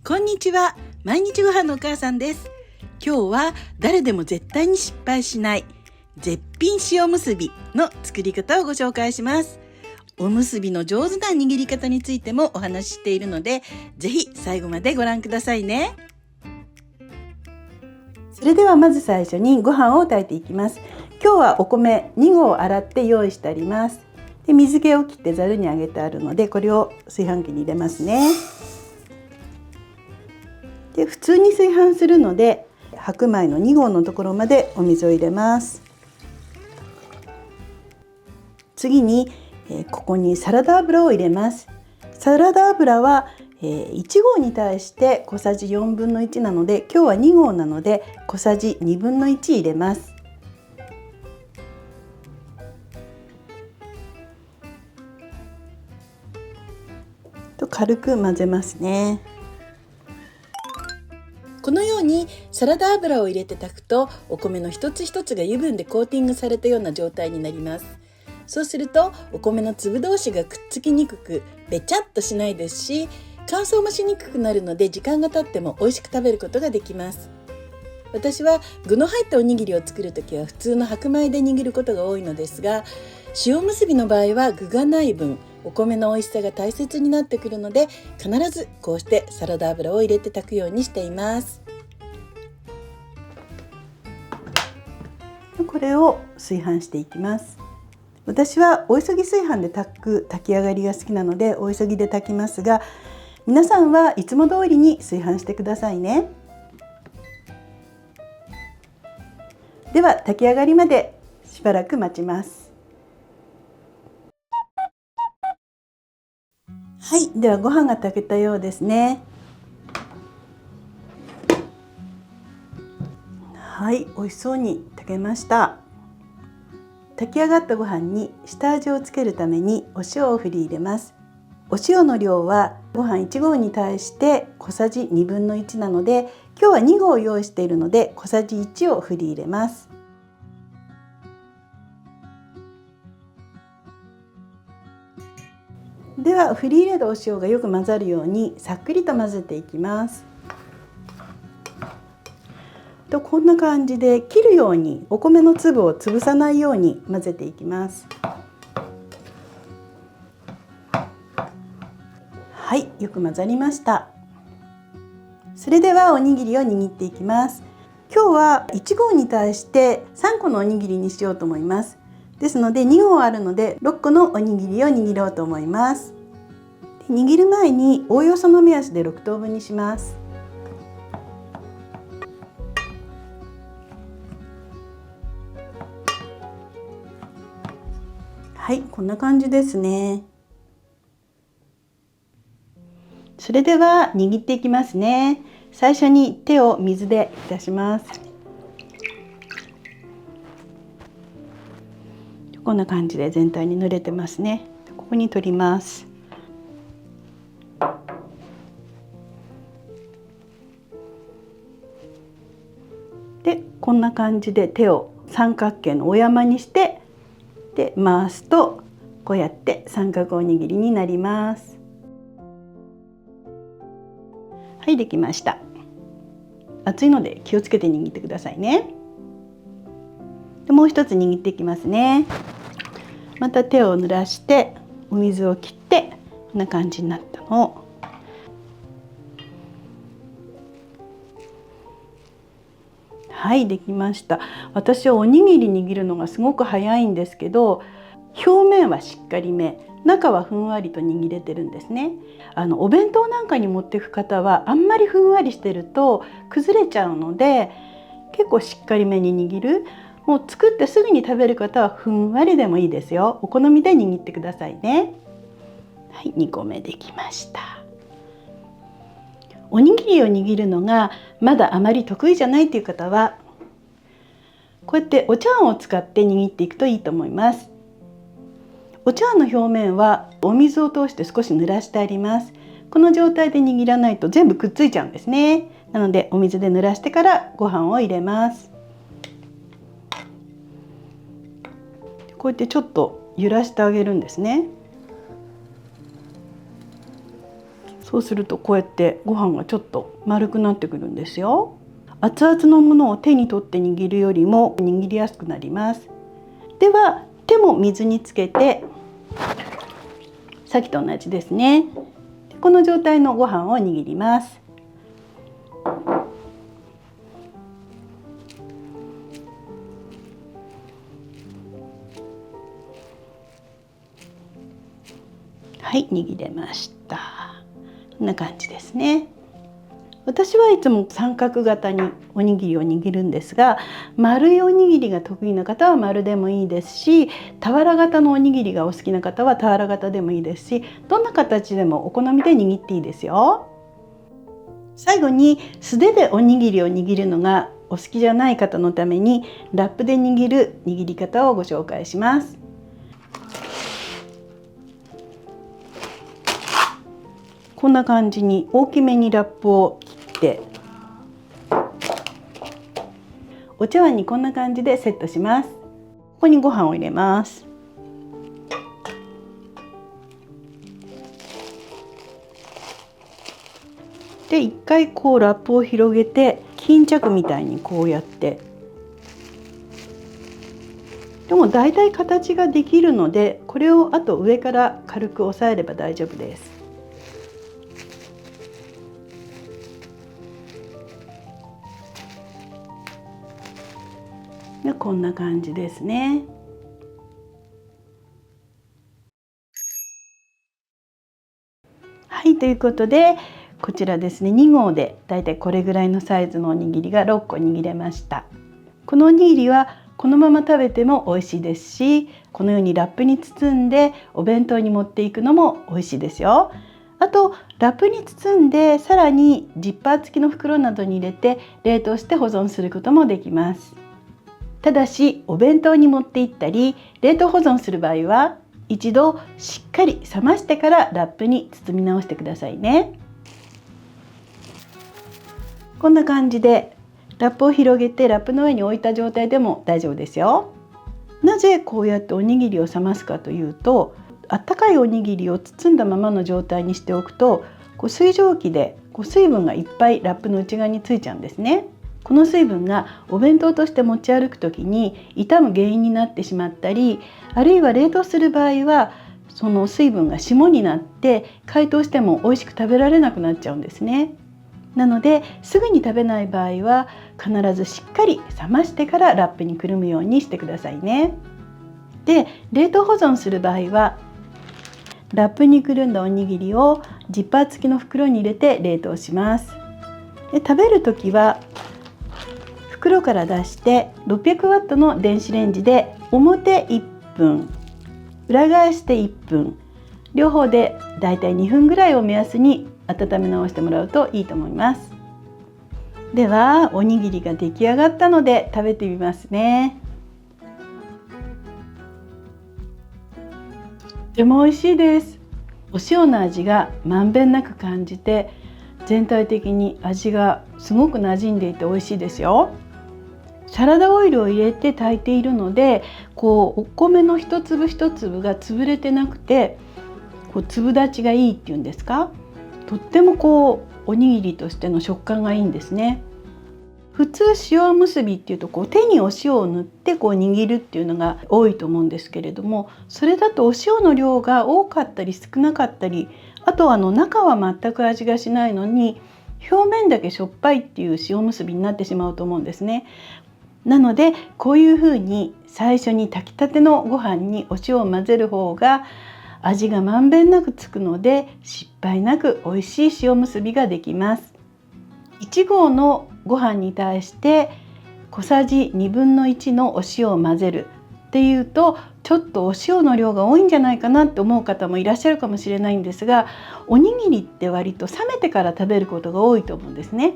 こんにちは。毎日ご飯のお母さんです。今日は誰でも絶対に失敗しない絶品塩むすびの作り方をご紹介します。おむすびの上手な握り方についてもお話ししているので、ぜひ最後までご覧くださいね。それではまず最初にご飯を炊いていきます。今日はお米2合洗って用意してあります。で、水気を切ってざるにあげてあるので、これを炊飯器に入れますね。で、普通に炊飯するので白米の2合のところまでお水を入れます。次にここにサラダ油を入れます。サラダ油は1合に対して小さじ4分の1なので、今日は2合なので小さじ2分の1入れます。と軽く混ぜますね。このようにサラダ油を入れて炊くと、お米の一つ一つが油分でコーティングされたような状態になります。そうするとお米の粒同士がくっつきにくく、べちゃっとしないですし、乾燥もしにくくなるので、時間が経っても美味しく食べることができます。私は具の入ったおにぎりを作るときは普通の白米で握ることが多いのですが、塩むすびの場合は具がない分お米の美味しさが大切になってくるので、必ずこうしてサラダ油を入れて炊くようにしています。これを炊飯していきます。私はお急ぎ炊飯で炊き上がりが好きなのでお急ぎで炊きますが、皆さんはいつも通りに炊飯してくださいね。では炊き上がりまでしばらく待ちます。はい、ではご飯が炊けたようですね。はい、美味しそうに炊けました。炊き上がったご飯に下味をつけるためにお塩を振り入れます。お塩の量はご飯1合に対して小さじ2分の1なので、今日は2合用意しているので小さじ1を振り入れます。では振り入れたお塩がよく混ざるようにさっくりと混ぜていきます。こんな感じで切るようにお米の粒を潰さないように混ぜていきます。はい、よく混ざりました。それではおにぎりを握っていきます。今日は1合に対して3個のおにぎりにしようと思います。ですので2合あるので6個のおにぎりを握ろうと思います。握る前におおよその目安で6等分にします。はい、こんな感じですね。それでは握っていきますね。最初に手を水で浸します。こんな感じで全体に濡れてますね。ここに取ります。で、こんな感じで手を三角形のお山にしてで回すと、こうやって三角おにぎりになります。はい、できました。熱いので気をつけて握ってくださいね。でもう一つ握っていきますね。また手を濡らしてお水を切って、こんな感じになったのをはい、できました。私はおにぎり握るのがすごく早いんですけど、表面はしっかりめ、中はふんわりと握れてるんですね。お弁当なんかに持っていく方はあんまりふんわりしてると崩れちゃうので、結構しっかりめに握る。もう作ってすぐに食べる方はふんわりでもいいですよ。お好みで握ってくださいね。はい、2個目できました。おにぎりを握るのがまだあまり得意じゃないという方は、こうやってお茶碗を使って握っていくといいと思います。お茶碗の表面はお水を通して少し濡らしてあります。この状態で握らないと全部くっついちゃうんですね。なのでお水で濡らしてからご飯を入れます。こうやってちょっと揺らしてあげるんですね。そうするとこうやってご飯がちょっと丸くなってくるんですよ。熱々のものを手に取って握るよりも握りやすくなります。では手も水につけて、さっきと同じですね。この状態のご飯を握ります。はい、握れました。こんな感じですね。私はいつも三角型におにぎりを握るんですが、丸いおにぎりが得意な方は丸でもいいですし、俵型のおにぎりがお好きな方は俵型でもいいですし、どんな形でもお好みで握っていいですよ。最後に素手でおにぎりを握るのがお好きじゃない方のために、ラップで握る握り方をご紹介します。こんな感じに大きめにラップを切って、お茶碗にこんな感じでセットします。ここにご飯を入れます。で、一回こうラップを広げて巾着みたいにこうやって、でもだいたい形ができるので、これをあと上から軽く押さえれば大丈夫です。で、こんな感じですね。はい、ということでこちらですね、2合でだいたいこれぐらいのサイズのおにぎりが6個握れました。このおにぎりはこのまま食べても美味しいですし、このようにラップに包んでお弁当に持っていくのも美味しいですよ。あとラップに包んでさらにジッパー付きの袋などに入れて冷凍して保存することもできます。ただしお弁当に持って行ったり冷凍保存する場合は一度しっかり冷ましてからラップに包み直してくださいね。こんな感じでラップを広げてラップの上に置いた状態でも大丈夫ですよ。なぜこうやっておにぎりを冷ますかというと、あったかいおにぎりを包んだままの状態にしておくと、水蒸気で水分がいっぱいラップの内側についちゃうんですね。この水分がお弁当として持ち歩くときに傷む原因になってしまったり、あるいは冷凍する場合はその水分が霜になって解凍しても美味しく食べられなくなっちゃうんですね。なのですぐに食べない場合は必ずしっかり冷ましてからラップにくるむようにしてくださいね。で、冷凍保存する場合はラップにくるんだおにぎりをジッパー付きの袋に入れて冷凍します。で、食べるときは袋から出して600ワットの電子レンジで表1分、裏返して1分、両方でだいたい2分ぐらいを目安に温め直してもらうといいと思います。ではおにぎりが出来上がったので食べてみますね。とても美味しいです。お塩の味がまんべんなく感じて、全体的に味がすごく馴染んでいて美味しいですよ。サラダオイルを入れて炊いているので、お米の一粒一粒が潰れてなくて、粒立ちがいいっていうんですか、とってもおにぎりとしての食感がいいんですね。普通塩むすびっていうと手にお塩を塗って握るっていうのが多いと思うんですけれども、それだとお塩の量が多かったり少なかったり、あと中は全く味がしないのに表面だけしょっぱいっていう塩むすびになってしまうと思うんですね。なのでこういうふうに最初に炊きたてのご飯にお塩を混ぜる方が味がまんべんなくつくので、失敗なく美味しい塩むすびができます。1合のご飯に対して小さじ1/2のお塩を混ぜるっていうと、ちょっとお塩の量が多いんじゃないかなって思う方もいらっしゃるかもしれないんですが、おにぎりって割と冷めてから食べることが多いと思うんですね。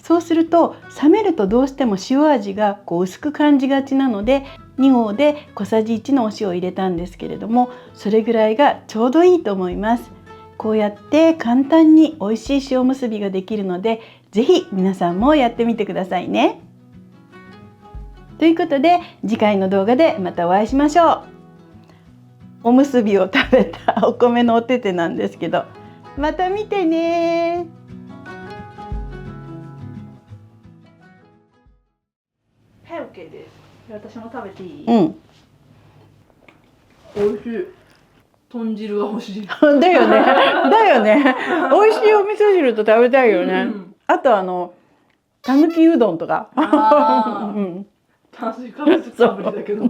そうすると冷めるとどうしても塩味が薄く感じがちなので、2合で小さじ1のお塩を入れたんですけれども、それぐらいがちょうどいいと思います。こうやって簡単に美味しい塩むすびができるので、ぜひ皆さんもやってみてくださいね。ということで次回の動画でまたお会いしましょう。おむすびを食べたお米のおててなんですけど、また見てね。はい、OK です。私も食べていい？うん。美味しい。豚汁が欲しい。だよね。だよね。美味しいお味噌汁と食べたいよね。あとたぬきうどんとか。ああ、炭水化物かぶりだけど。